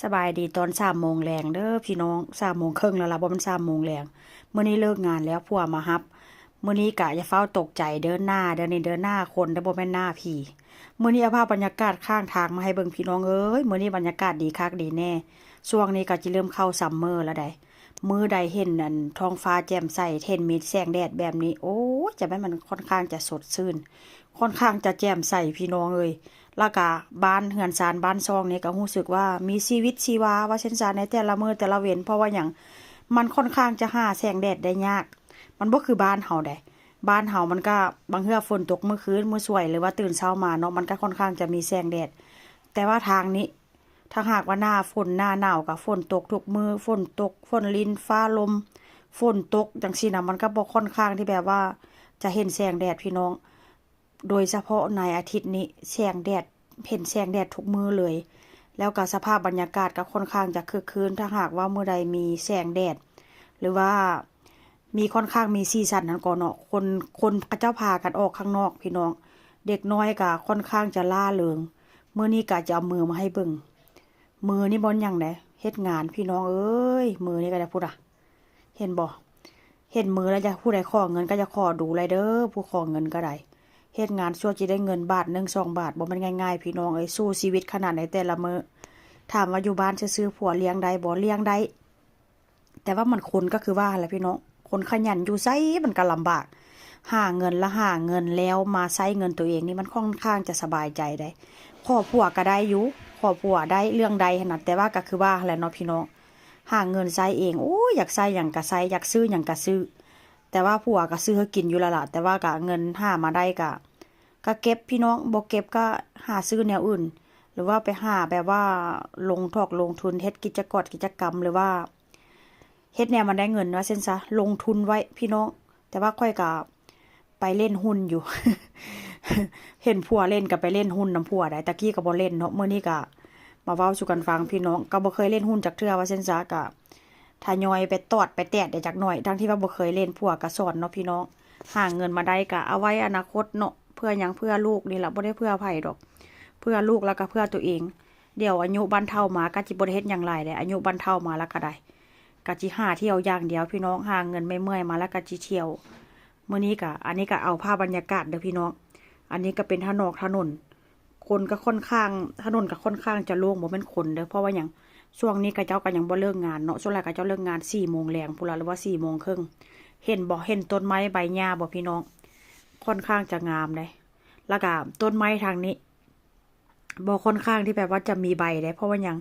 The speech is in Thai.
สบายดีตอน3 โมงแรงเด้อพี่น้อง3 โมงครึ่งแล้วล่ะบ่มัน3 โมงแรงมื้อนี้เลิกงานแล้วผัวมารับมื้อนี้กะอย่าเฝ้าตกใจเดินหน้าเดินนี่เดินหน้าคนแต่บ่แม่นหน้าผีมื้อนี้เอาภาพบรรยากาศข้างทางมาให้เบิ่งพี่น้องเอ้ยมื้อนี้บรรยากาศดีคักดีแน่ช่วงนี้ก็สิเริ่มเข้าซัมเมอร์แล้วได้มื้อใดเห็นอันท้องฟ้าแจ่มใสเห็นมีแสงแดดแบบนี้โอ้ยจะแม่นมันค่อนข้างจะสดชื่นค่อนข้างจะแจ่มใสพี่น้องเอ้ย แล้วก็บ้านเฮือนซานบ้านซองนี่ก็รู้สึกว่ามีชีวิตชีวาว่าเช่นซานในแต่ละมื้อแต่ละเว้นเพราะว่าหยังมันค่อนข้างจะหาแสงแดดได้ยากมันบ่คือบ้านเฮาได้บ้านเฮามันก็บางเทื่อฝนตกมื้อคืนมื้อสวยหรือว่าตื่นเช้ามาเนาะมันก็ค่อนข้างจะมีแสงแดดแต่ว่าทางนี้ถ้าหากว่าหน้าฝนหน้าหนาวก็ฝนตกทุกมื้อฝนตกฝนลิ้นฟ้าลมฝนตกจังซี่น่ะมันก็บ่ค่อนข้างที่แบบว่าจะเห็นแสงแดดพี่น้อง โดยเฉพาะในอาทิตย์นี้แสงแดดเห็นแสงแดดทุกมื้อเลย แล้วก็สภาพบรรยากาศก็ค่อนข้างจะคึกคืนถ้าหากว่ามื้อใดมีแสงแดดหรือว่ามีค่อนข้างมีสีสันนั้นก่อนเนาะคนเขาเจ้าพากันออกข้างนอกพี่น้องเด็กน้อยก็ค่อนข้างจะล่าเริงมื้อนี้ก็จะเอามือมาให้เบิ่งมือนี่บ่หยังไดเฮ็ดงานพี่น้องเอ้ยมือนี่ก็ได้พูดอ่ะเห็นบ่เห็นมือแล้วจะผู้ใดขอเงินก็จะขอดูเลยเด้อผู้ขอเงินก็ได้ เฮ็ดงานชั่วสิได้เงินบาท1 2 บาทบ่แม่นง่ายๆพี่น้องเอ้ยสู้ชีวิตขนาดไหนแต่ละมื้อถามว่าอยู่บ้านซื่อๆผัวเลี้ยงได้บ่เลี้ยงได้แต่ว่ามันคนก็คือว่าแหละพี่น้องคนขยันอยู่ไสมันก็ลำบากหาเงินแล้วหาเงินแล้วมาใช้เงินตัวเองนี่มันค่อนข้างจะสบายใจได้ขอผัวก็ได้อยู่ขอผัวได้เรื่องใดขนาดแต่ว่าก็คือว่าแหละเนาะพี่น้องหาเงินใช้เองโอ้ยอยากใช้หยังก็ใช้อยากซื้อหยังก็ซื้อแต่ว่าผัวก็ซื้อให้กินอยู่แล้วล่ะแต่ว่าก็เงินหามาได้ก็เก็บพี่น้องบ่เก็บก็หาซื้อแนวอื่นหรือว่าไปหาแบบว่าลงทุนเฮ็ดกิจกรรมหรือว่าเฮ็ดแนวมันได้เงินว่าเส้นซะลงทุนไว้พี่น้องแต่ว่าค่อยก็ไปเล่นหุ้นอยู่ เห็นผัวเล่นก็ไปเล่นหุ้นนำผัวได้ตะกี้ก็บ่เล่นเนาะมื้อนี้ก็มาเว้าสู่กันฟังพี่น้องก็บ่เคยเล่นหุ้นจักเทื่อว่าเส้นซะก็ทยอยไปตอดไปแตะได้จักหน่อยทั้งที่ว่าบ่เคยเล่นผัวก็สอนเนาะพี่น้องหาเงินมาได้ก็เอาไว้อนาคตเนาะ เพื่อหยังเพื่อลูกนี่แหละบ่ได้เพื่อไผดอกเพื่อลูกแล้วก็เพื่อตัวเองเดี๋ยวอายุบรรเทามาก็สิบ่ได้เฮ็ดหยังหลายเด้อายุบรรเทามาแล้วก็ได้ก็สิหาเที่ยวอย่างเดียวพี่น้องหาเงินไม่เมื่อยมาแล้วก็สิเที่ยวมื้อนี้ก็อันนี้ก็เอาภาพบรรยากาศเด้อพี่น้องอันนี้ก็เป็นถนนคนก็ค่อนข้างถนนก็ค่อนข้างจะโล่งบ่แม่นคนเด้อเพราะว่าหยังช่วงนี้เขาเจ้าก็ยังบ่เลิกงานเนาะช่วงแรกเขาเจ้าเลิกงาน4 โมงแลงพุ่นล่ะหรือว่า4 โมงครึ่งเห็นบ่เห็นต้นไม้ใบหญ้าบ่พี่น้องค่อนข้างจะงามเลย แล้วก็ต้นไม้ทางนี้บ่ค่อนข้างที่แบบว่าจะมีใบได้เพราะว่าหยัง